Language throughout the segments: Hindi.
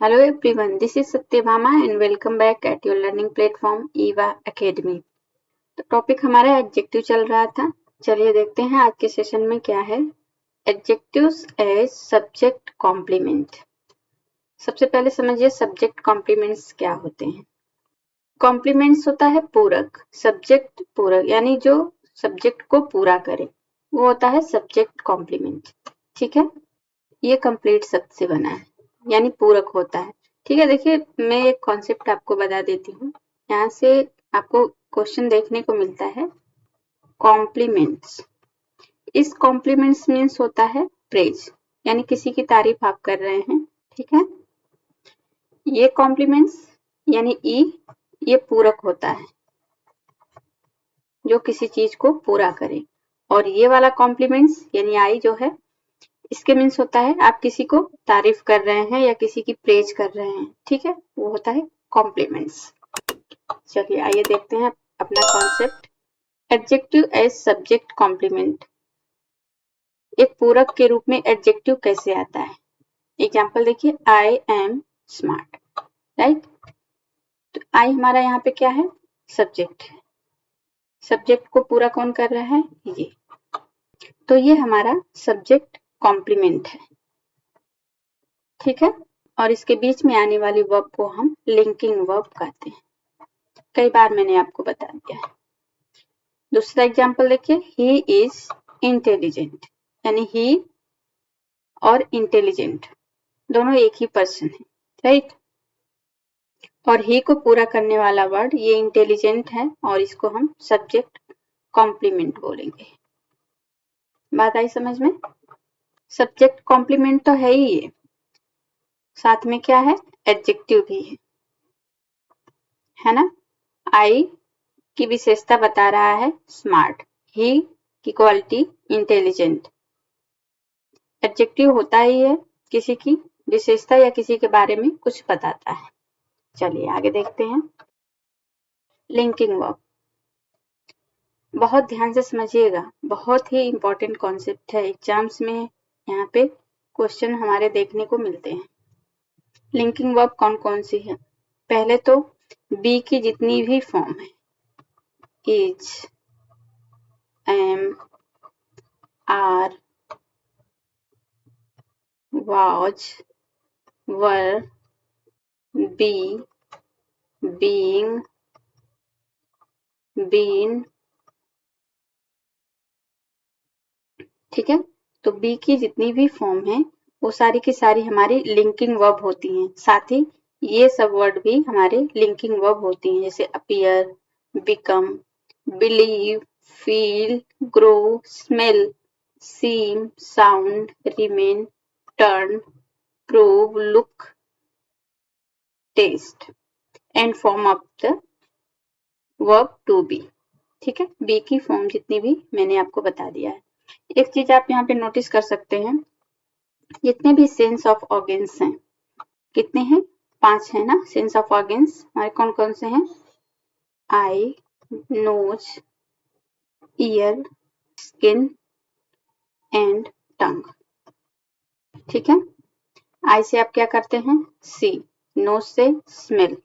Hello everyone, this is Satyabhama and welcome back at your learning platform EVA Academy। तो टॉपिक हमारा एडजेक्टिव चल रहा था। चलिए देखते हैं आज के सेशन में क्या है। Adjectives as subject complement. सबसे पहले समझिए सब्जेक्ट कॉम्प्लीमेंट्स क्या होते हैं। कॉम्प्लीमेंट्स होता है पूरक, सब्जेक्ट पूरक यानी जो सब्जेक्ट को पूरा करे वो होता है सब्जेक्ट कॉम्प्लीमेंट। ठीक है, ये कंप्लीट शब्द से बना है यानी पूरक होता है। ठीक है, देखिए मैं एक कॉन्सेप्ट आपको बता देती हूँ। यहाँ से आपको क्वेश्चन देखने को मिलता है कॉम्प्लीमेंट्स। इस कॉम्प्लीमेंट्स मीन्स होता है प्रेज यानी किसी की तारीफ आप कर रहे हैं। ठीक है, ये कॉम्प्लीमेंट्स यानी ये पूरक होता है जो किसी चीज को पूरा करे, और ये वाला कॉम्प्लीमेंट्स यानी आई जो है इसके मीन्स होता है आप किसी को तारीफ कर रहे हैं या किसी की प्रेज कर रहे हैं। ठीक है, वो होता है कॉम्प्लीमेंट्स। चलिए आइए देखते हैं अपना concept. Adjective as subject complement. एक पूरक के रूप में एडजेक्टिव कैसे आता है। एग्जाम्पल देखिए, आई एम स्मार्ट, राइट। तो आई हमारा यहाँ पे क्या है, सब्जेक्ट है। सब्जेक्ट को पूरा कौन कर रहा है, ये। तो ये हमारा सब्जेक्ट कॉम्प्लीमेंट है। ठीक है, और इसके बीच में आने वाली वर्ब को हम लिंकिंग वर्ब कहते हैं। कई बार मैंने आपको बता दिया है। दूसरा एग्जांपल देखिए, ही इज इंटेलिजेंट यानी ही और इंटेलिजेंट दोनों एक ही पर्सन है, राइट। और ही को पूरा करने वाला वर्ड ये इंटेलिजेंट है और इसको हम सब्जेक्ट कॉम्प्लीमेंट बोलेंगे। बात आई समझ में। सब्जेक्ट कॉम्प्लीमेंट तो है ही ये, साथ में क्या है, एडजेक्टिव भी है ना। आई की विशेषता बता रहा है स्मार्ट, ही की क्वालिटी इंटेलिजेंट। एडजेक्टिव होता ही है किसी की विशेषता या किसी के बारे में कुछ बताता है। चलिए आगे देखते हैं लिंकिंग वर्ब। बहुत ध्यान से समझिएगा, बहुत ही इंपॉर्टेंट कॉन्सेप्ट है। एग्जाम्स में यहाँ पे क्वेश्चन हमारे देखने को मिलते हैं। लिंकिंग वर्ब कौन कौन सी है। पहले तो बी की जितनी भी फॉर्म है, is, am, are, was, were, be, being, been। ठीक है, तो बी की जितनी भी फॉर्म है वो सारी की सारी हमारी लिंकिंग वर्ब होती हैं। साथ ही ये सब वर्ड भी हमारे लिंकिंग वर्ब होती हैं, जैसे appear, become, believe, feel, grow, smell, seem, sound, remain, turn, prove, look, taste and form of the verb to be. ठीक है, बी की फॉर्म जितनी भी मैंने आपको बता दिया है। एक चीज आप यहाँ पे नोटिस कर सकते हैं, जितने भी सेंस ऑफ ऑर्गन्स हैं, कितने हैं, 5 है ना। सेंस ऑफ ऑर्गन्स हमारे कौन कौन से हैं, eye, nose, ear, skin and tongue. ठीक है, आई से आप क्या करते हैं, सी, नोज से स्मेल,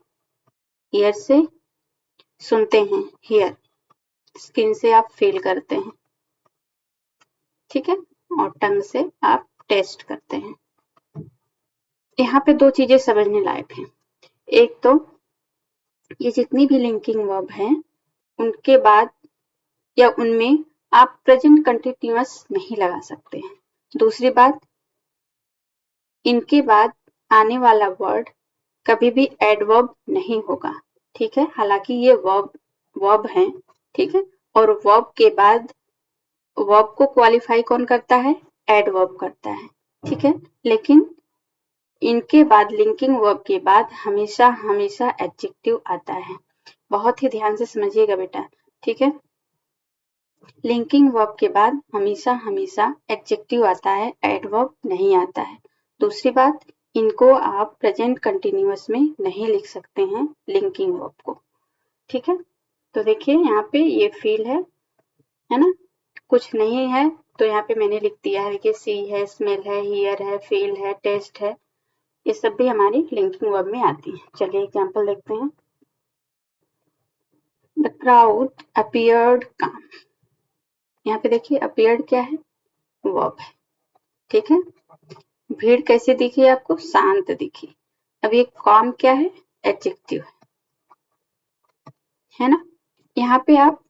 ईयर से सुनते हैं, हियर, स्किन से आप फील करते हैं। ठीक है, और टंग से आप टेस्ट करते हैं। यहाँ पे दो चीजें समझने लायक हैं। एक तो ये जितनी भी लिंकिंग वर्ब हैं उनके बाद या उनमें आप प्रेजेंट कंटिन्यूअस नहीं लगा सकते हैं। दूसरी बात, इनके बाद आने वाला वर्ड कभी भी एडवर्ब नहीं होगा। ठीक है, हालांकि ये वर्ब हैं, ठीक है, और वर्ब के बाद वर्ब को क्वालिफाई कौन करता है, एडवर्ब करता है। ठीक है, लेकिन इनके बाद लिंकिंग वर्ब के बाद हमेशा हमेशा एडजेक्टिव आता है। बहुत ही ध्यान से समझिएगा बेटा। ठीक है, लिंकिंग वर्ब के बाद हमेशा हमेशा एडजेक्टिव आता है, एडवर्ब नहीं आता है। दूसरी बात, इनको आप प्रेजेंट कंटिन्यूअस में नहीं लिख सकते हैं लिंकिंग वर्ब को। ठीक है, तो देखिए यहाँ पे ये फील है ना, कुछ नहीं है तो यहाँ पे मैंने लिख दिया है कि सी है, स्मेल है, हियर है, फील है, टेस्ट है। ये सब भी हमारी लिंकिंग वर्ब में आती है। चलिए एग्जांपल देखते हैं। द क्राउड अपीयर्ड काम। यहाँ पे देखिए अपीयर्ड क्या है, वर्ब है, ठीक है। भीड़ कैसे दिखी आपको, शांत दिखी। अब ये काम क्या है, एडजेक्टिव है ना। यहाँ पे आप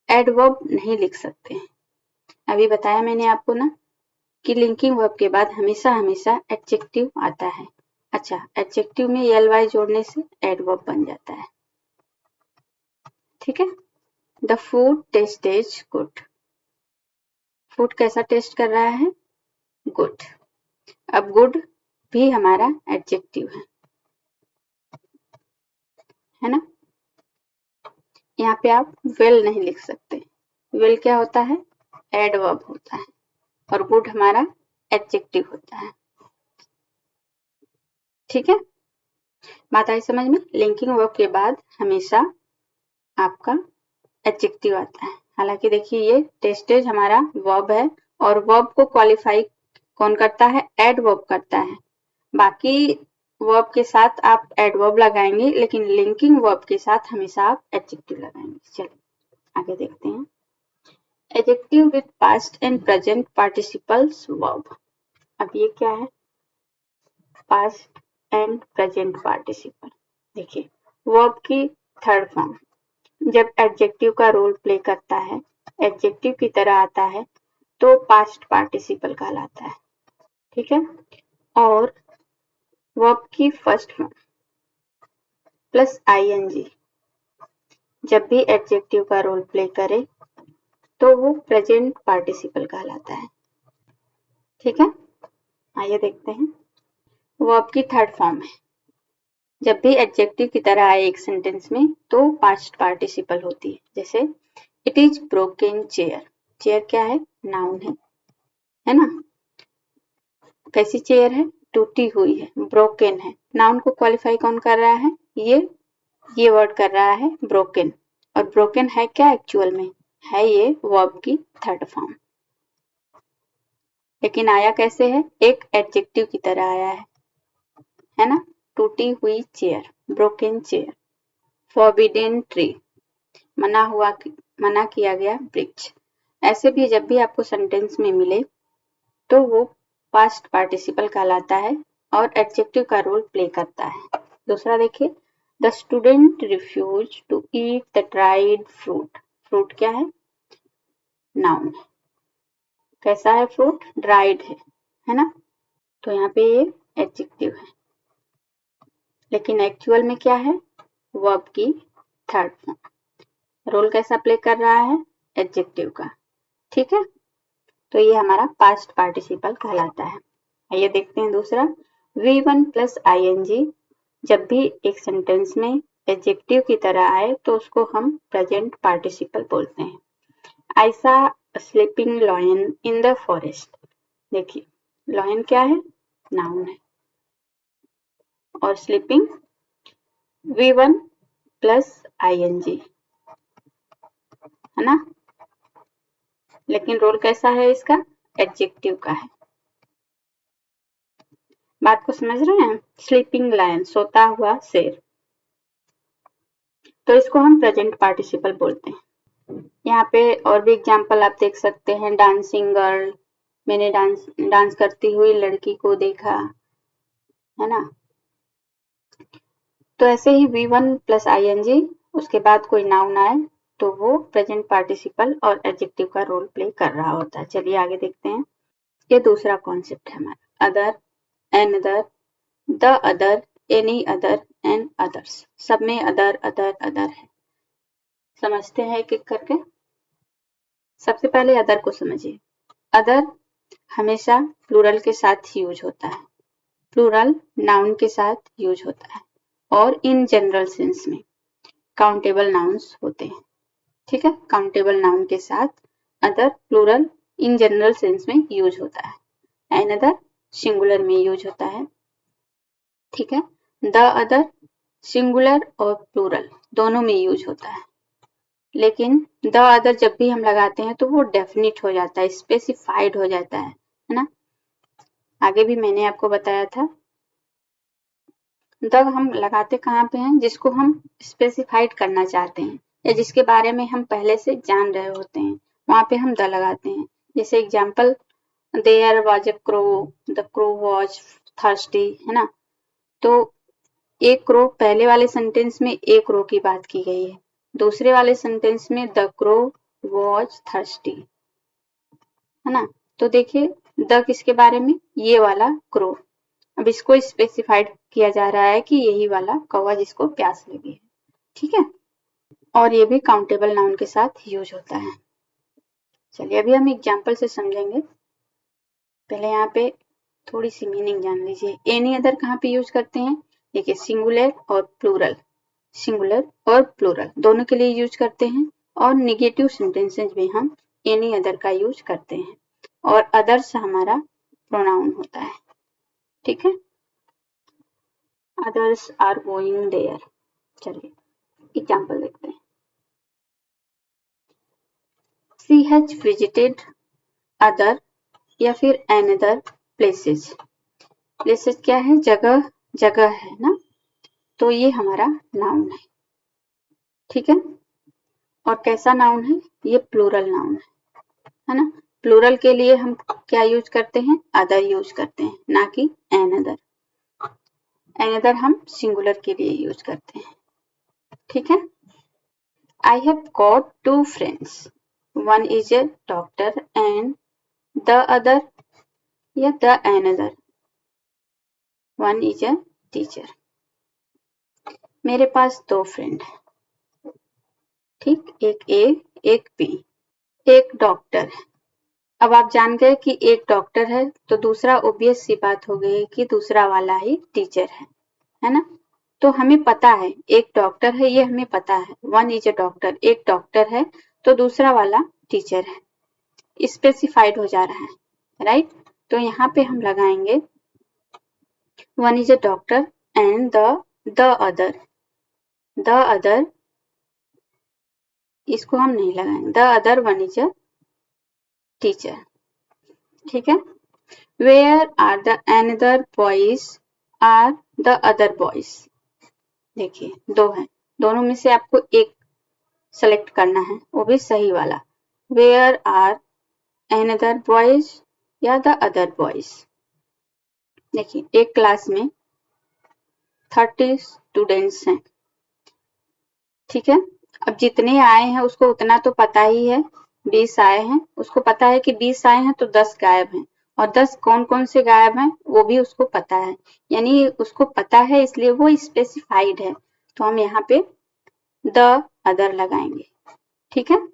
एडवर्ब नहीं लिख सकते हैं। अभी बताया मैंने आपको ना कि लिंकिंग वर्ब के बाद हमेशा हमेशा एडजेक्टिव आता है। अच्छा, एडजेक्टिव में ly जोड़ने से एडवर्ब बन जाता है, ठीक है। The food tastes good. Food कैसा टेस्ट कर रहा है, गुड। अब गुड भी हमारा एडजेक्टिव है ना। यहाँ पे आप वेल नहीं लिख सकते। वेल क्या होता है, एडवर्ब होता है, और गुड हमारा एडजेक्टिव होता है, ठीक है। बात आई समझ में। लिंकिंग वर्ब के बाद हमेशा आपका एडजेक्टिव आता है। हालांकि देखिए ये टेस्टेज हमारा वर्ब है, और वर्ब को क्वालिफाई कौन करता है, एडवर्ब करता है। बाकी वर्ब के साथ आप एडवर्ब लगाएंगे, लेकिन लिंकिंग वर्ब के साथ हमेशा आप एडजेक्टिव लगाएंगे। चलिए आगे देखते हैं। Adjective with past and present participles verb. अब ये क्या है, पास्ट एंड प्रेजेंट पार्टिसिपल। देखिए वर्ब की थर्ड फॉर्म जब एडजेक्टिव का रोल प्ले करता है, एडजेक्टिव की तरह आता है, तो पास्ट पार्टिसिपल कहलाता है, ठीक है। और वर्ब की फर्स्ट फॉर्म प्लस आईएनजी जब भी एडजेक्टिव का रोल प्ले करे तो वो प्रेजेंट पार्टिसिपल कहलाता है, ठीक है। आइए देखते हैं। वर्ब की थर्ड फॉर्म है जब भी एडजेक्टिव की तरह आए एक सेंटेंस में तो पास्ट पार्टिसिपल होती है। जैसे it is broken chair. Chair क्या है, नाउन है ना। कैसी चेयर है, टूटी हुई है, ब्रोकन है। नाउन को क्वालिफाई कौन कर रहा है, ये वर्ड कर रहा है ब्रोकन। और ब्रोकन है क्या एक्चुअल में, है ये वर्ब की थर्ड फॉर्म, लेकिन आया कैसे है, एक एडजेक्टिव की तरह आया है ना। टूटी हुई chair, broken chair. Forbidden tree, मना किया गया वृक्ष। ऐसे भी जब भी आपको सेंटेंस में मिले तो वो पास्ट पार्टिसिपल कहलाता है और एडजेक्टिव का रोल प्ले करता है। दूसरा देखिए, the student refuse to eat the dried fruit. Fruit क्या है, नाउन। कैसा है फ्रूट, ड्राइड है ना। तो यहाँ पे ये एडजेक्टिव है, लेकिन एक्चुअल में क्या है, वर्ब की थर्ड फॉर्म। रोल कैसा प्ले कर रहा है, एडजेक्टिव का, ठीक है। तो ये हमारा पास्ट पार्टिसिपल कहलाता है। आइए देखते हैं दूसरा। V1 प्लस ING जब भी एक सेंटेंस में एडजेक्टिव की तरह आए तो उसको हम प्रेजेंट पार्टिसिपल बोलते हैं। I saw a sleeping lion in the forest. देखिए लॉयन क्या है, नाउन है, और स्लीपिंग V1 प्लस ING है ना, लेकिन रोल कैसा है इसका, एडजेक्टिव का है। बात को समझ रहे हैं। स्लीपिंग लायन, सोता हुआ शेर, तो इसको हम प्रेजेंट पार्टिसिपल बोलते हैं। यहाँ पे और भी एग्जांपल आप देख सकते हैं। डांसिंग गर्ल, मैंने डांस करती हुई लड़की को देखा, है ना। तो ऐसे ही V1 प्लस ING उसके बाद कोई नाउन आए तो वो प्रेजेंट पार्टिसिपल और एडजेक्टिव का रोल प्ले कर रहा होता है। चलिए आगे देखते हैं। ये दूसरा कॉन्सेप्ट है हमारा, other, another, the other, any other and others. सब में अदर अदर अदर है। समझते हैं एक एक करके। सबसे पहले अदर को समझिए। अदर हमेशा प्लूरल के साथ यूज होता है, प्लूरल नाउन के साथ यूज होता है, और इन जनरल सेंस में काउंटेबल नाउन्स होते हैं, ठीक है। काउंटेबल नाउन के साथ other plural in general sense में यूज होता है। एन अदर सिंगुलर में यूज होता है, ठीक है। द अदर सिंगुलर और प्लूरल दोनों में यूज होता है, लेकिन द अदर जब भी हम लगाते हैं तो वो डेफिनिट हो जाता है, स्पेसिफाइड हो जाता है ना। आगे भी मैंने आपको बताया था द हम लगाते कहाँ पे हैं, जिसको हम स्पेसिफाइड करना चाहते हैं या जिसके बारे में हम पहले से जान रहे होते हैं, वहां पे हम द लगाते हैं। जैसे example, there was a crow, the crow was thirsty, है ना। तो एक क्रो, पहले वाले सेंटेंस में एक क्रो की बात की गई है, दूसरे वाले सेंटेंस में द क्रो वॉज थर्स्टी, है ना। तो देखिए द किसके बारे में, ये वाला क्रो। अब इसको स्पेसिफाइड किया जा रहा है कि यही वाला कौवा जिसको प्यास लगी है, ठीक है। और ये भी काउंटेबल नाउन के साथ यूज होता है। चलिए अभी हम एग्जाम्पल से समझेंगे। पहले यहाँ पे थोड़ी सी मीनिंग जान लीजिए। एनी अदर कहाँ पे यूज करते हैं, देखिए सिंगुलर और प्लूरल, सिंगुलर और प्लूरल दोनों के लिए यूज करते हैं। और निगेटिव सेंटेंसेस में हम एनी अदर का यूज करते हैं, और अदर्स हमारा प्रोनाउन होता है, ठीक है। Others are going there. चलिए एग्जाम्पल देखते हैं। शी हैज विजिटेड अदर या फिर अनदर प्लेसेस। प्लेसेस क्या है, जगह, जगह है ना, तो ये हमारा नाउन है, ठीक है। और कैसा नाउन है, ये प्लूरल नाउन है ना। प्लूरल के लिए हम क्या यूज करते हैं, अदर यूज करते हैं, ना कि अनदर। अनदर हम सिंगुलर के लिए यूज करते हैं, ठीक है। I have got 2 friends, one is a doctor and the other या the another one is a teacher. मेरे पास 2 फ्रेंड है, ठीक, एक ए एक बी। एक डॉक्टर है। अब आप जान गए कि एक डॉक्टर है, तो दूसरा ऑब्वियस सी बात हो गई कि दूसरा वाला ही टीचर है ना। तो हमें पता है एक डॉक्टर है, ये हमें पता है, वन इज अ डॉक्टर, एक डॉक्टर है, तो दूसरा वाला टीचर है, स्पेसिफाइड हो जा रहा है, राइट। तो यहाँ पे हम लगाएंगे one is a doctor and the other, इसको हम नहीं लगाएंगे, the other one is a teacher, ठीक है। Where are the another boys are the other boys. देखिए 2 है, दोनों में से आपको एक सेलेक्ट करना है, वो भी सही वाला। वेयर आर अनदर बॉयज या द अदर बॉयज। देखिए एक क्लास में 30 स्टूडेंट्स हैं, ठीक है। अब जितने आए हैं उसको उतना तो पता ही है, 20 आए हैं, उसको पता है कि 20 आए हैं तो 10 गायब हैं, और 10 कौन कौन से गायब हैं वो भी उसको पता है, यानी उसको पता है इसलिए वो स्पेसिफाइड है। तो हम यहाँ पे द अदर लगाएंगे, ठीक है,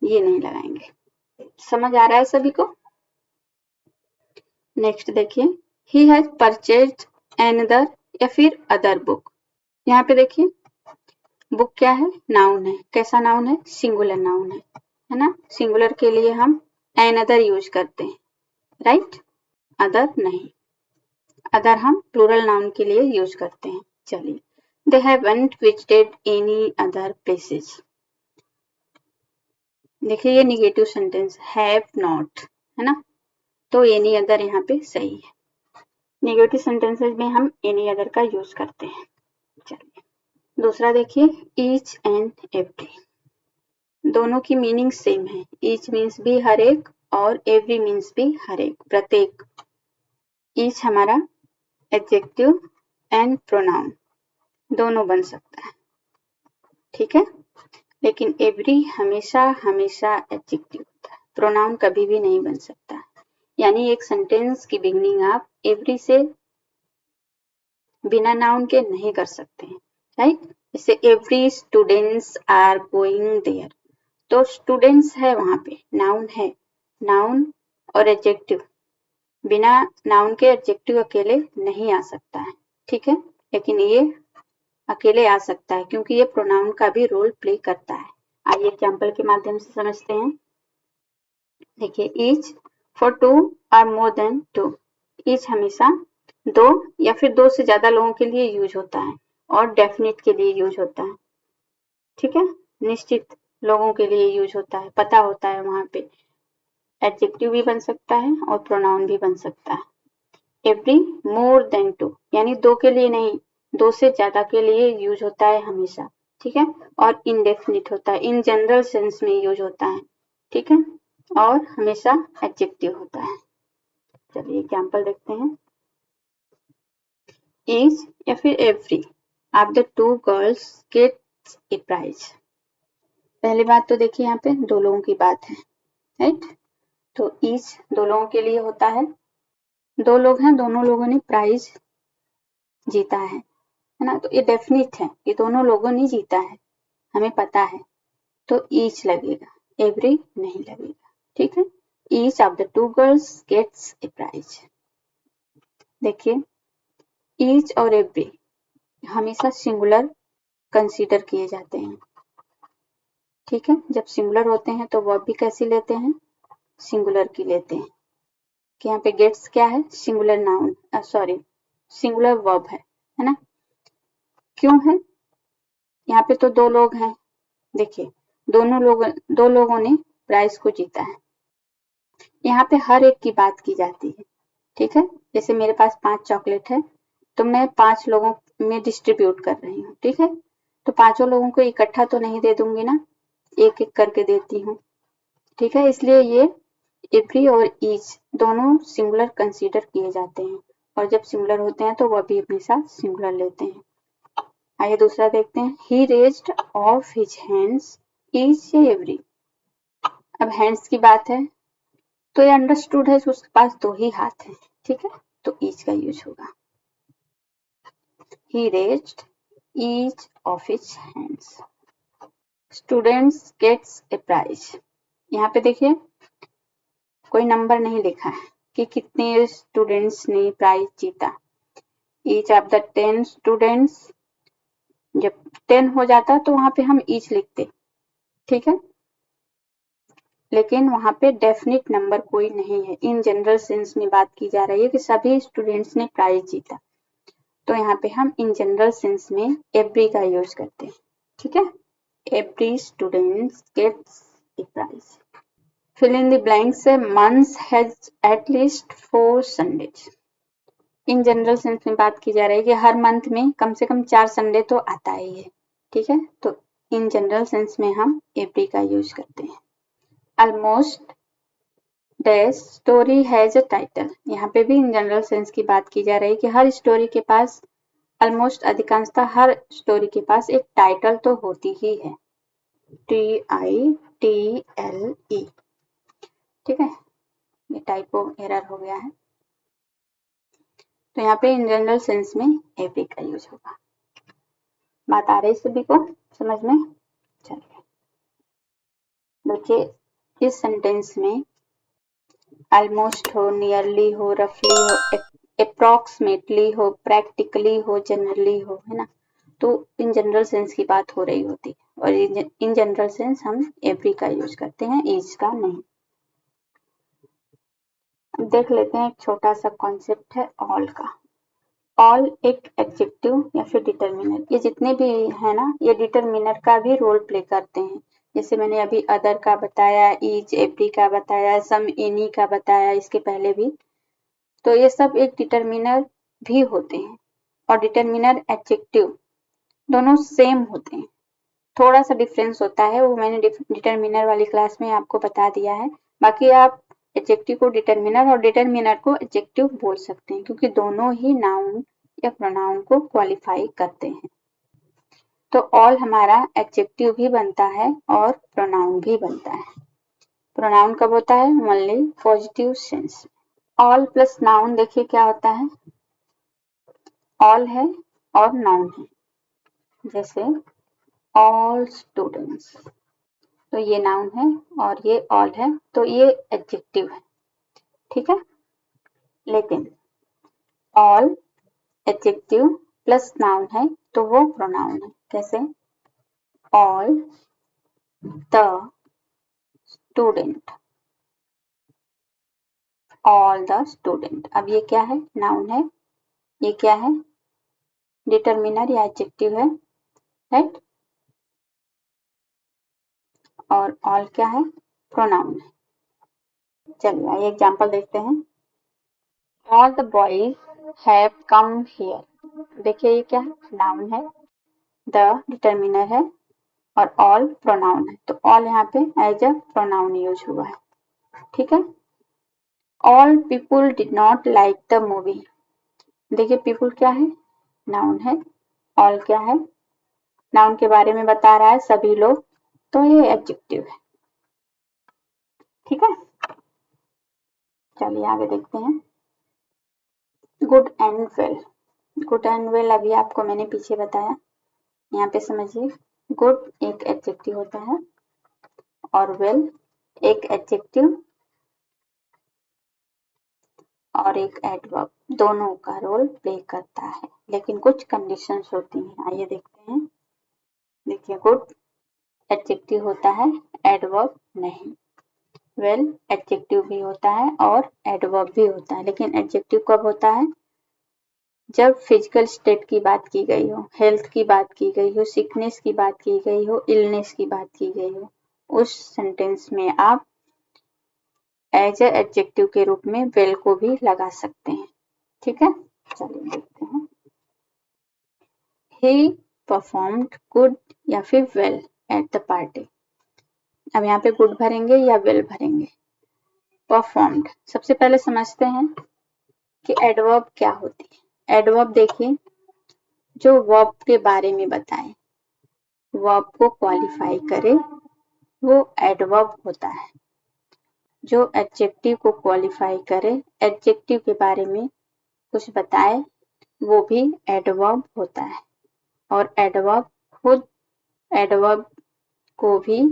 ये नहीं लगाएंगे। समझ आ रहा है सभी को। नेक्स्ट देखिए, ही हैज परचेज्ड अनदर या फिर अदर बुक। यहाँ पे देखिए बुक क्या है, नाउन है, कैसा नाउन है, सिंगुलर नाउन है ना। सिंगुलर के लिए हम अनदर यूज करते हैं, राइट, अदर नहीं। अदर हम प्लूरल नाउन के लिए यूज करते हैं। चलिए, they haven't visited any other places. देखिए ये निगेटिव सेंटेंस, हैव नॉट, है ना, तो एनी अदर यहाँ पे सही है। नेगेटिव सेंटेंसेस में हम एनी अदर का यूज करते हैं। चलिए दूसरा देखिए, ईच एंड एवरी, दोनों की मीनिंग सेम है। ईच मीन्स भी हर एक, और एवरी मीन्स भी हर एक, प्रत्येक। ईच हमारा एडजेक्टिव एंड प्रोनाउन दोनों बन सकता है, ठीक है। लेकिन एवरी हमेशा हमेशा एडजेक्टिव होता है, प्रोनाउन कभी भी नहीं बन सकता। यानी एक सेंटेंस की बिगनिंग आप एवरी से बिना नाउन के नहीं कर सकते हैं, राइट। जैसे every students are going there, तो स्टूडेंट्स है, वहां पे नाउन है, नाउन और एडजेक्टिव, बिना नाउन के एडजेक्टिव अकेले नहीं आ सकता है, ठीक है। लेकिन ये अकेले आ सकता है क्योंकि ये प्रोनाउन का भी रोल प्ले करता है। आइए एग्जाम्पल के माध्यम से समझते हैं। देखिए, ईच फॉर 2 और मोर देन 2। ईच हमेशा 2 या फिर 2 से ज्यादा लोगों के लिए यूज होता है, और डेफिनेट के लिए यूज होता है, ठीक है, निश्चित लोगों के लिए यूज होता है, पता होता है, वहां पे एडजेक्टिव भी बन सकता है और प्रोनाउन भी बन सकता है, एवरी मोर देन टू यानी दो के लिए नहीं, दो से ज्यादा के लिए यूज होता है हमेशा, ठीक है। और इनडेफिनिट होता है, इन जनरल सेंस में यूज होता है, ठीक है। और हमेशा एडजेक्टिव होता है। चलिए एग्जाम्पल देखते हैं। ईच या फिर every of the two girls gets a prize. पहली बात तो देखिए यहाँ पे दो लोगों की बात है, राइट। तो ईच दो लोगों के लिए होता है, दो लोग हैं, दोनों लोगों ने प्राइज जीता है ना। तो ये डेफिनिट है, ये दोनों लोगों ने जीता है, हमें पता है, तो ईच लगेगा, एवरी नहीं लगेगा, ठीक है। Each of the two girls gets a prize. देखिए ईच और एवरी हमेशा सिंगुलर कंसीडर किए जाते हैं, ठीक है। जब सिंगुलर होते हैं तो वर्ब भी कैसी लेते हैं, सिंगुलर की लेते हैं। कि यहाँ पे गेट्स क्या है, singular noun, sorry singular verb है ना। क्यों है, यहाँ पे तो दो लोग हैं, देखिए दो लोगों ने प्राइज को जीता है। यहाँ पे हर एक की बात की जाती है, ठीक है। जैसे मेरे पास 5 चॉकलेट है, तो मैं 5 लोगों में डिस्ट्रीब्यूट कर रही हूँ, ठीक है। तो पांचों लोगों को इकट्ठा तो नहीं दे दूंगी ना, एक एक करके देती हूँ, ठीक है। इसलिए ये एवरी और ईच दोनों सिंगुलर कंसीडर किए जाते हैं, और जब सिंगुलर होते हैं तो वह भी अपने साथ सिंगुलर लेते हैं। आइए दूसरा देखते हैं। He raised of his hands each या एवरी। अब हैंड्स की बात है तो ये अंडरस्टूड है, उसके पास दो ही हाथ हैं, ठीक है। तो ईच का यूज होगा। He raised each of his hands. Students gets a prize. यहाँ पे देखिए कोई नंबर नहीं लिखा है कि कितने स्टूडेंट्स ने प्राइज जीता। ईच ऑफ द 10 स्टूडेंट्स, जब 10 हो जाता तो वहां पे हम ईच लिखते, ठीक है। लेकिन वहां पे डेफिनिट नंबर कोई नहीं है, इन जनरल सेंस में बात की जा रही है कि सभी स्टूडेंट्स ने प्राइज जीता, तो यहाँ पे हम इन जनरल सेंस में एवरी का यूज करते हैं, ठीक है। Every student gets a prize. Fill in the blanks. Month has at least 4 Sundays. In general sense में बात की जा रही है कि हर मंथ में कम से कम 4 संडे तो आता ही है, ठीक है। तो इन जनरल सेंस में हम एवरी का यूज करते हैं। Almost dash story has a title. यहाँ पे भी इन जनरल सेंस की बात की जा रही है कि हर स्टोरी के पास, ऑलमोस्ट अधिकांशतः हर स्टोरी के पास एक टाइटल तो होती ही है, TITLE, ठीक है। ये टाइपो एरर हो गया है, तो यहाँ पे इन जनरल सेंस में एवरी का यूज होगा। बात आ रही सभी को समझ में? चलिए देखिए इस सेंटेंस में ऑलमोस्ट हो, नियरली हो, रफली हो, अप्रोक्सीमेटली हो, प्रैक्टिकली हो, जनरली हो, है ना। तो इन जनरल सेंस की बात हो रही होती है, और इन जनरल सेंस हम एवरी का यूज करते हैं, ईच का नहीं। अब देख लेते हैं एक छोटा सा कॉन्सेप्ट है ऑल का। ऑल एक एडजेक्टिव या फिर डिटरमिनर, ये जितने भी है ना, ये डिटरमिनर का भी रोल प्ले करते हैं। जैसे मैंने अभी अदर का बताया, ईच एवरी का बताया, सम एनी का बताया इसके पहले भी, तो ये सब एक डिटरमिनर भी होते हैं। और डिटरमिनर एडजेक्टिव दोनों सेम होते हैं, थोड़ा सा डिफरेंस होता है, वो मैंने डिटरमिनर वाली क्लास में आपको बता दिया है। बाकी आप एडजेक्टिव को डिटरमिनर और डिटरमिनर को एडजेक्टिव बोल सकते हैं, क्योंकि दोनों ही नाउन या प्रोनाउन को क्वालिफाई करते हैं। तो ऑल हमारा एडजेक्टिव भी बनता है और प्रोनाउन भी बनता है। प्रोनाउन कब होता है? Only positive sense. All plus noun देखिए क्या होता है, ऑल है और नाउन है। जैसे ऑल स्टूडेंट्स, तो ये नाउन है और ये ऑल है, तो ये एडजेक्टिव है, ठीक है। लेकिन ऑल एडजेक्टिव प्लस नाउन है तो वो प्रोनाउन है। कैसे? All the student, all the student. अब ये क्या है? नाउन है। ये क्या है? डिटरमिनर या एडजेक्टिव है, राइट। और ऑल क्या है? प्रोनाउन है। चलिए आइए एग्जांपल देखते हैं। All the boys have come here. देखिए ये क्या है, नाउन है, द डिटर्मिनर है और ऑल प्रोनाउन है, तो ऑल यहाँ पे एज अ प्रोनाउन यूज हुआ है, ठीक है। All people did not like the movie. देखिए पीपुल क्या है, नाउन है, ऑल क्या है, नाउन के बारे में बता रहा है, सभी लोग, तो ये एडजेक्टिव है, ठीक है। चलिए आगे देखते हैं। Good and well. Good and well अभी आपको मैंने पीछे बताया, यहाँ पे समझिए। गुड एक एडजेक्टिव होता है और वेल एक एडजेक्टिव और एक एडवर्ब, दोनों का रोल प्ले करता है, लेकिन कुछ कंडीशंस होती हैं। आइए देखते हैं। देखिए गुड एडजेक्टिव होता है, एडवर्ब नहीं। वेल एडजेक्टिव भी होता है और एडवर्ब भी होता है, लेकिन एडजेक्टिव कब होता है, जब फिजिकल स्टेट की बात की गई हो, हेल्थ की बात की गई हो, सिकनेस की बात की गई हो, इलनेस की बात की गई हो, उस सेंटेंस में आप एज ए एडजेक्टिव के रूप में वेल को भी लगा सकते हैं, ठीक है। चलिए देखते हैं। ही परफॉर्म्ड गुड या फिर वेल एट द पार्टी। अब यहाँ पे गुड भरेंगे या वेल भरेंगे। परफॉर्म्ड, सबसे पहले समझते हैं कि एडवर्ब क्या होती है। एडवर्ब देखिए, जो वर्ब के बारे में बताए, वर्ब को क्वालिफाई करे, वो एडवर्ब होता है। जो एडजेक्टिव को क्वालिफाई करे, एडजेक्टिव के बारे में कुछ बताए, वो भी एडवर्ब होता है। और एडवर्ब खुद एडवर्ब को भी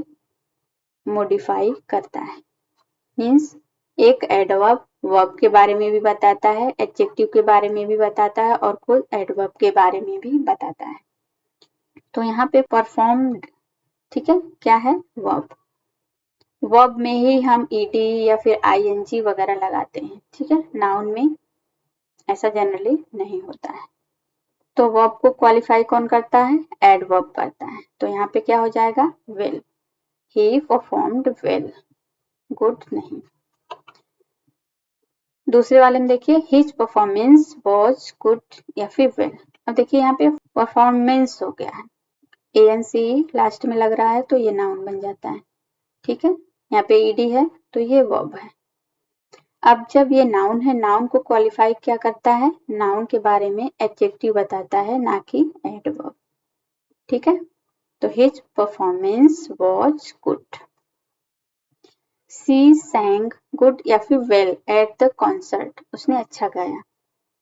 मॉडिफाई करता है। मीन्स एक एडवर्ब वर्ब के बारे में भी बताता है, एडजेक्टिव के बारे में भी बताता है और खुद एडवर्ब के बारे में भी बताता है। तो यहाँ पे परफॉर्म्ड, ठीक है, क्या है, वर्ब। वर्ब में ही हम ईडी या फिर आईएनजी वगैरह लगाते हैं, ठीक है। नाउन में ऐसा जनरली नहीं होता है। तो वर्ब को क्वालिफाई कौन करता है, एडवर्ब करता है। तो यहाँ पे क्या हो जाएगा, वेल। ही परफॉर्म्ड वेल, गुड नहीं। दूसरे वाले में देखिए, हिज परफॉर्मेंस वाज गुड या फिर वेल। अब देखिए यहाँ पे परफॉर्मेंस हो गया है, एएनसी लास्ट में लग रहा है तो ये नाउन बन जाता है, ठीक है। यहाँ पे ईडी है तो ये वर्ब है। अब जब ये नाउन है, नाउन को क्वालिफाई क्या करता है, नाउन के बारे में एडजेक्टिव बताता है, ना कि एडवर्ब, ठीक है। तो his performance was good. She sang good या फिर वेल एट द कॉन्सर्ट, उसने अच्छा गाया।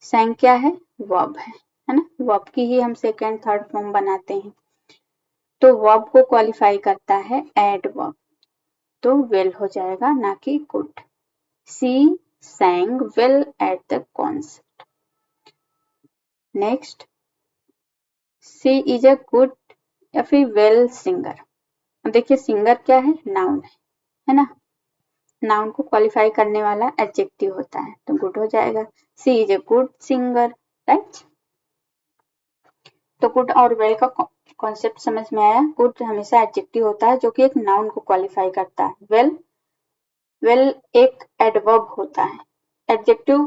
सैंग क्या है, वर्ब है ना। वर्ब की ही हम सेकेंड थर्ड फॉर्म बनाते हैं, तो वर्ब को क्वालिफाई करता है एडवर्ब, तो वेल हो जाएगा, ना कि good. She sang well at the concert. Next, she is a good या फिर वेल सिंगर। अब देखिए सिंगर क्या है, नाउन है ना। नाउन को क्वालिफाई करने वाला एडजेक्टिव होता है, तो गुड हो जाएगा। She is a good singer, right. तो गुड और वेल का कॉन्सेप्ट समझ में आया। गुड हमेशा एडजेक्टिव होता है जो कि एक नाउन को क्वालिफाई करता है। वेल एक एडवर्ब होता है। एडजेक्टिव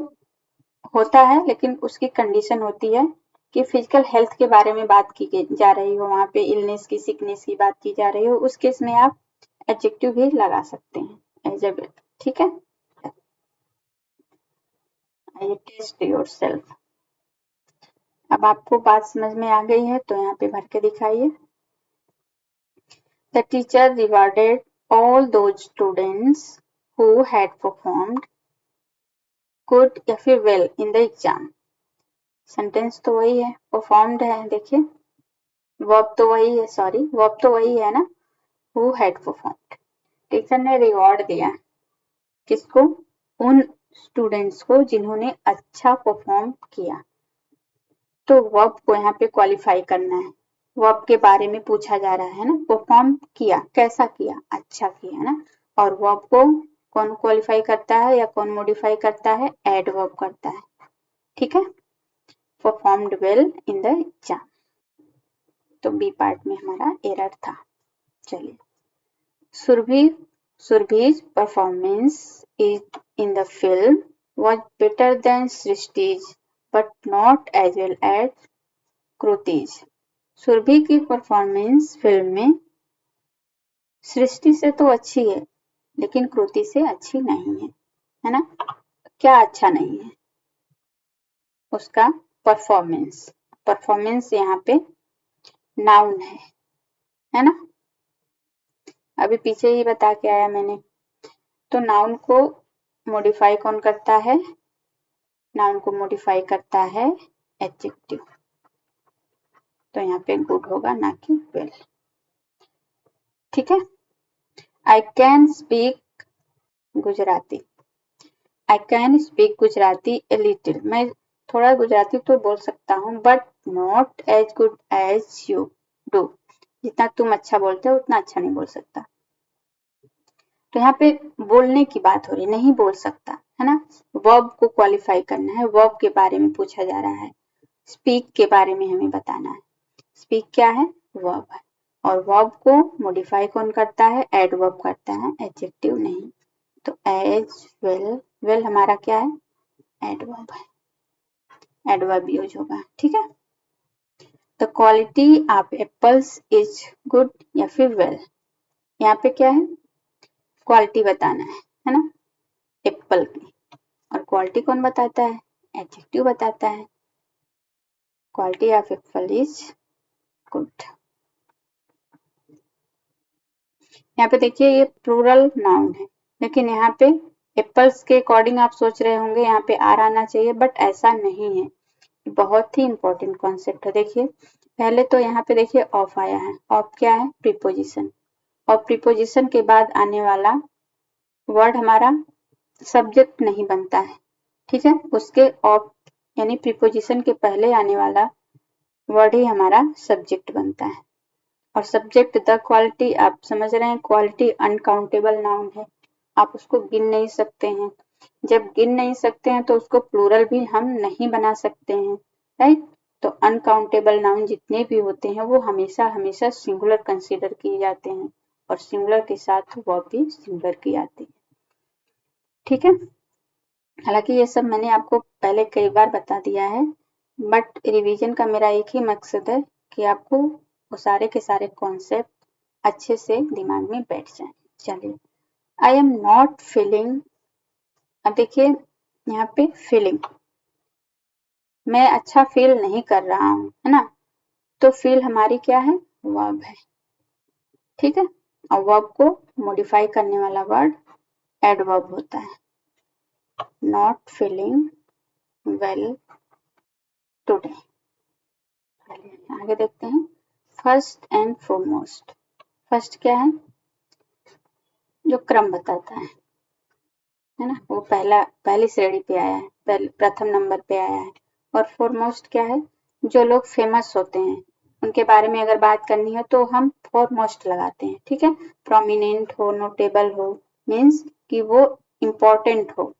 होता है लेकिन उसकी कंडीशन होती है कि फिजिकल हेल्थ के बारे में बात की जा रही हो, वहां पे इलनेस की, सिकनेस की बात की जा रही हो, उस केस में आप एडजेक्टिव भी लगा सकते हैं एज ए वेल, ठीक है। आइए टेस्ट योरसेल्फ। अब आपको बात समझ में आ गई है तो यहाँ पे भर के दिखाइए। The teacher rewarded all those students who had performed good या फिर well in the exam। Sentence तो वही है, परफॉर्म्ड है, देखिए वर्ब तो वही है, सॉरी वर्ब तो वही है ना, who had performed। टीचर ने रिवॉर्ड दिया किसको, उन स्टूडेंट्स को जिन्होंने अच्छा परफॉर्म किया। तो वर्ब को यहाँ पे क्वालिफाई करना है, वर्ब के बारे में पूछा जा रहा है ना। परफॉर्म किया, कैसा किया, अच्छा किया ना। और वर्ब को कौन क्वालिफाई करता है या कौन मॉडिफाई करता है, एडवर्ब करता है, ठीक है। Performed well in the exam. तो बी पार्ट में हमारा एरर था। चलिए, Surbhi's performance is in the film was better than Srishti's but not as well as Kruti's. Surabhi की परफॉर्मेंस फिल्म में सृष्टि से तो अच्छी है लेकिन कृति से अच्छी नहीं है ना? क्या अच्छा नहीं है? उसका परफॉर्मेंस। परफॉर्मेंस यहाँ पे नाउन है ना? अभी पीछे ही बता के आया मैंने। तो नाउन को मॉडिफाई कौन करता है? नाउन को मॉडिफाई करता है एडजेक्टिव। तो यहाँ पे गुड होगा ना कि वेल। ठीक है। I can speak Gujarati. I can speak Gujarati a little. मैं थोड़ा गुजराती तो बोल सकता हूँ but not as good as you do. जितना तुम अच्छा बोलते हो उतना अच्छा नहीं बोल सकता। तो यहाँ पे बोलने की बात हो रही, नहीं बोल सकता है ना? वर्ब को क्वालिफाई करना है, वर्ब के बारे में पूछा जा रहा है। स्पीक के बारे में हमें बताना है। स्पीक क्या है? वर्ब है। और वर्ब को मॉडिफाई कौन करता है? एडवर्ब करता है, एडजेक्टिव नहीं। तो एज वेल, वेल हमारा क्या है? एडवर्ब है, एडवर्ब यूज होगा। ठीक है। The quality of apples is good या फिर वेल। यहाँ पे क्या है? क्वालिटी बताना है ना? एप्पल की। और क्वालिटी कौन बताता है? एडजेक्टिव बताता है। Quality of Apple is good. यहाँ पे देखिए ये प्लूरल नाउन है लेकिन यहाँ पे एप्पल्स के अकॉर्डिंग आप सोच रहे होंगे यहाँ पे आर आना चाहिए बट ऐसा नहीं है। बहुत ही इंपॉर्टेंट कॉन्सेप्ट है। देखिए पहले तो यहाँ पे देखिए ऑफ आया है। ऑफ क्या है? प्रीपोजिशन। और प्रीपोजिशन के बाद आने वाला वर्ड हमारा सब्जेक्ट नहीं बनता है। ठीक है। उसके ऑफ यानी प्रीपोजिशन के पहले आने वाला वर्ड ही हमारा सब्जेक्ट बनता है। और सब्जेक्ट द क्वालिटी, आप समझ रहे हैं, क्वालिटी अनकाउंटेबल नाउन है। आप उसको गिन नहीं सकते हैं। जब गिन नहीं सकते हैं तो उसको प्लूरल भी हम नहीं बना सकते हैं, राइट? तो अनकाउंटेबल नाउन जितने भी होते हैं वो हमेशा हमेशा सिंगुलर कंसीडर किए जाते हैं और सिंगुलर के साथ वर्ब भी सिंगुलर की आती है। ठीक है। हालांकि ये सब मैंने आपको पहले कई बार बता दिया है बट रिवीजन का मेरा एक ही मकसद है कि आपको वो सारे के सारे कॉन्सेप्ट अच्छे से दिमाग में बैठ जाएं। चलिए, आई एम नॉट फीलिंग। अब देखिए यहाँ पे फीलिंग, मैं अच्छा फील नहीं कर रहा हूँ, है ना? तो फील हमारी क्या है? वर्ब है। ठीक है। और वर्ब को मॉडिफाई करने वाला वर्ड एडवर्ब होता है। Not feeling well today. आगे देखते हैं। First and foremost. फर्स्ट क्या है? जो क्रम बताता है ना? वो पहली श्रेणी पे आया है, प्रथम नंबर पे आया है। और फॉरमोस्ट क्या है? जो लोग फेमस होते हैं उनके बारे में अगर बात करनी है तो हम फॉरमोस्ट लगाते हैं। ठीक है। प्रोमिनेंट हो, नोटेबल हो, मीन्स कि वो इम्पोर्टेंट हो,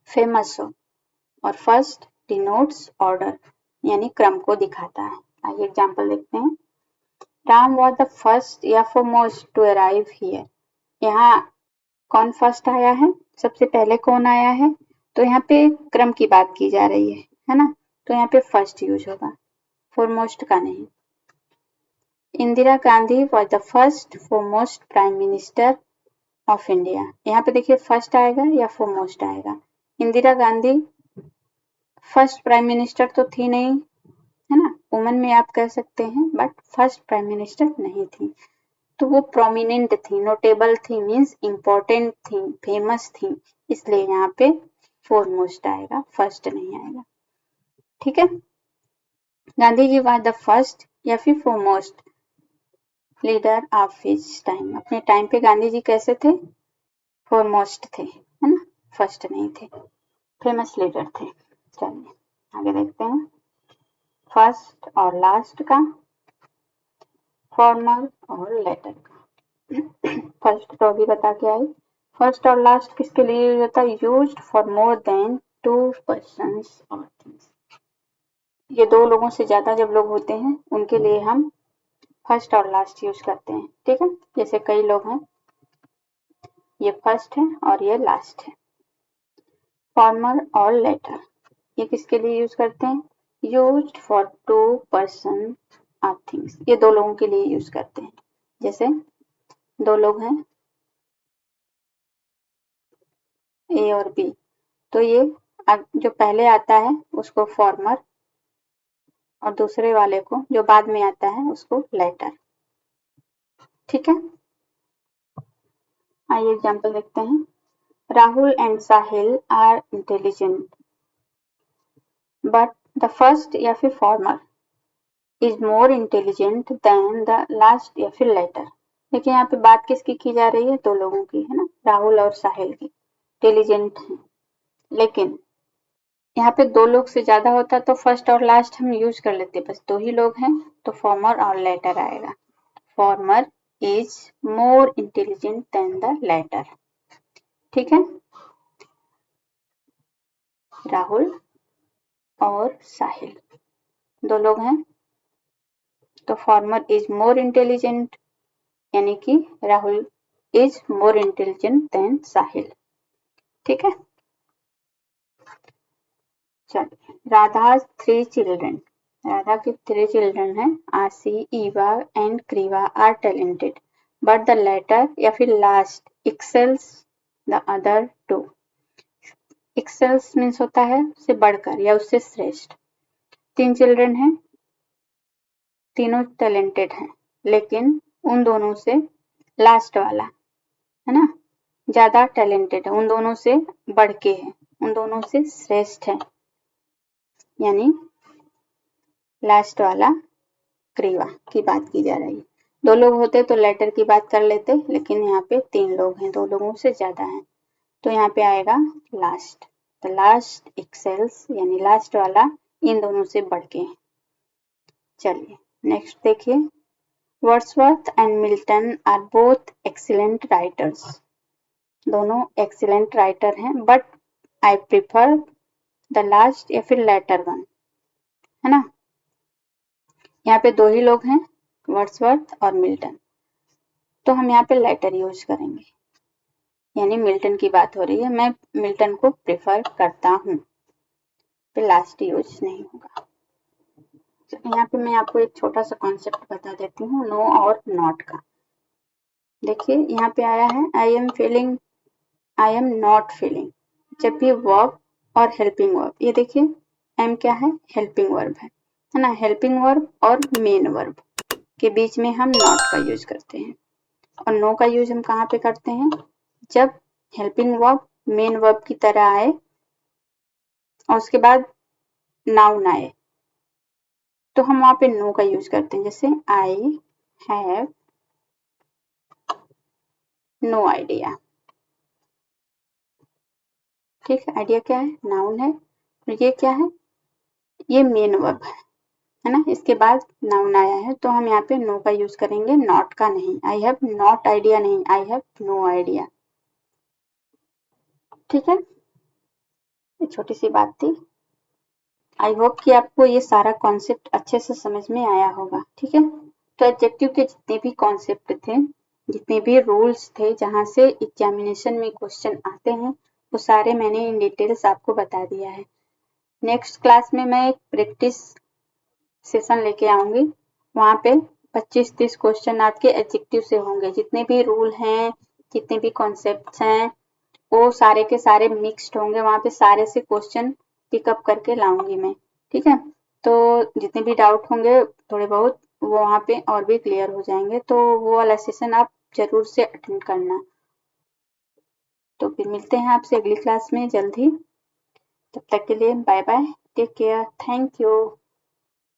फेमस हो। और फर्स्ट डिनोट्स ऑर्डर, यानी क्रम को दिखाता है। आइए एग्जाम्पल देखते हैं। राम वॉज द फर्स्ट या फॉरमोस्ट टू अराइव हियर। यहाँ कौन फर्स्ट आया है? सबसे पहले कौन आया है? तो यहाँ पे क्रम की बात की जा रही है ना? तो यहाँ पे फर्स्ट यूज होगा, फॉरमोस्ट का नहीं। Indira Gandhi was the first foremost prime minister of India. यहाँ पे देखिए फर्स्ट आएगा या फॉरमोस्ट आएगा। Indira Gandhi first prime minister तो थी नहीं, है ना? वुमन में आप कह सकते हैं बट फर्स्ट प्राइम मिनिस्टर नहीं थी। तो वो प्रोमिनेंट थी, नोटेबल थी, मीन्स इम्पोर्टेंट थी, फेमस थी, इसलिए यहाँ पे फॉरमोस्ट आएगा, फर्स्ट नहीं आएगा। ठीक है। Gandhi ji was the first या फिर foremost leader of his time. अपने टाइम पे गांधी जी कैसे थे? फॉरमोस्ट थे, है ना? फर्स्ट नहीं थे, फेमस लीडर थे। चलिए आगे देखते हैं। फर्स्ट और लास्ट का, फॉर्मल और लेटर का। फर्स्ट तो अभी बता के आई। फर्स्ट और लास्ट किसके लिए यूज होता है? Used for more than to persons और थिंग्स। ये दो लोगों से ज्यादा जब लोग होते हैं उनके लिए हम फर्स्ट और लास्ट यूज करते हैं। ठीक है। जैसे कई लोग हैं, ये फर्स्ट है और ये लास्ट है। फॉर्मर और लेटर, ये किसके लिए यूज करते हैं? यूज्ड फॉर टू पर्सन और थिंग्स, ये दो लोगों के लिए यूज करते हैं। जैसे दो लोग हैं ए और बी, तो ये जो पहले आता है उसको फॉर्मर और दूसरे वाले को जो बाद में आता है उसको लेटर। ठीक है, आइए एग्जांपल देखते हैं। Rahul and Sahil are intelligent but the first या फिर former is more intelligent than the last या फिर लेटर। देखिए यहाँ पे बात किसकी की जा रही है? दो लोगों की, है ना, राहुल और साहिल की, इंटेलिजेंट है। लेकिन यहाँ पे दो लोग से ज्यादा होता तो फर्स्ट और लास्ट हम यूज कर लेते, बस दो ही लोग हैं तो फॉर्मर और लेटर आएगा। Former is more intelligent than the latter. ठीक है, राहुल और साहिल दो लोग हैं तो फॉर्मर इज मोर इंटेलिजेंट, यानी कि Rahul is more intelligent than Sahil. ठीक है, चलिए, राधा 3 चिल्ड्रन, राधा के 3 चिल्ड्रन हैं, Ashi, Eva and Kriva are talented but the latter या फिर last excels the other two. Excels means होता है उससे बढ़कर या उससे श्रेष्ठ। 3 चिल्ड्रन हैं, तीनों टैलेंटेड हैं, लेकिन उन दोनों से लास्ट वाला, है ना, ज्यादा टैलेंटेड है, उन दोनों से बढ़ के है, उन दोनों से श्रेष्ठ है, यानी लास्ट वाला क्रीवा की बात की जा रही है। दो लोग होते तो लेटर की बात कर लेते, लेकिन यहाँ पे 3 लोग हैं, 2 लोगों से ज्यादा हैं, तो यहाँ पे आएगा लास्ट। द लास्ट एक्सेल्स, यानी लास्ट वाला इन दोनों से बढ़ के है। चलिए नेक्स्ट देखिए, Wordsworth and Milton are both excellent writers. दोनों एक्सीलेंट राइटर हैं, but I prefer the last या फिर लेटर वन, है ना। यहाँ पे दो ही लोग हैं, वर्ड्सवर्थ और मिल्टन, तो हम यहाँ पे लेटर यूज करेंगे, यानी मिल्टन की बात हो रही है, मैं मिल्टन को प्रेफर करता हूँ, तो लास्ट यूज नहीं होगा। तो यहाँ पे मैं आपको एक छोटा सा कॉन्सेप्ट बता देती हूँ, नो और नॉट का। देखिए यहाँ पे आया है I am feeling, I am not feeling, जब भी वर्ब और हेल्पिंग वर्ब, ये देखिए एम क्या है? हेल्पिंग वर्ब है ना। हेल्पिंग वर्ब और मेन वर्ब के बीच में हम नॉट का यूज करते हैं, और नो का यूज हम कहाँ पे करते हैं? जब हेल्पिंग वर्ब मेन वर्ब की तरह आए और उसके बाद नाउन आए, तो हम वहां पे नो का यूज करते हैं। जैसे आई हैव नो आइडिया। ठीक है, आइडिया क्या है? नाउन है, और ये क्या है? ये मेन वर्ब है ना। इसके बाद नाउन आया है, तो हम यहाँ पे नो का यूज करेंगे, नॉट का नहीं। आई हैव नॉट आइडिया नहीं, आई हैव नो आइडिया। ठीक है, ये छोटी सी बात थी। आई होप कि आपको ये सारा कॉन्सेप्ट अच्छे से समझ में आया होगा। ठीक है, तो एडजेक्टिव के जितने भी कॉन्सेप्ट थे, जितने भी रूल्स थे, जहां से एग्जामिनेशन में क्वेश्चन आते हैं, वो सारे मैंने इन डिटेल्स आपको बता दिया है। नेक्स्ट क्लास में मैं एक प्रैक्टिस सेशन लेके आऊंगी, वहां पे 25-30 क्वेश्चन आपके एडजेक्टिव से होंगे। जितने भी रूल हैं, जितने भी कॉन्सेप्ट हैं, वो सारे के सारे मिक्स्ड होंगे, वहां पे सारे से क्वेश्चन पिकअप करके लाऊंगी मैं। ठीक है, तो जितने भी डाउट होंगे थोड़े बहुत, वो वहां पे और भी क्लियर हो जाएंगे, तो वो वाला सेशन आप जरूर से अटेंड करना। तो फिर मिलते हैं आपसे अगली क्लास में जल्द ही। तब तक के लिए bye bye, take care, thank you.